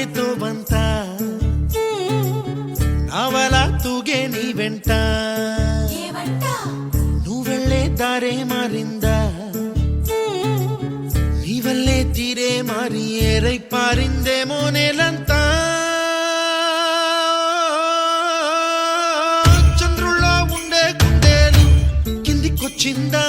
నాకేతో బంత నావల తూగే నీ వెంట నువ్వెళ్ళే దారే మారిందా నీ వల్లే తీరే మారి ఏరై పారిందేమో నేలంతా చంద్రుల్లో ఉండే కుందేలు కిందికొచ్చిందా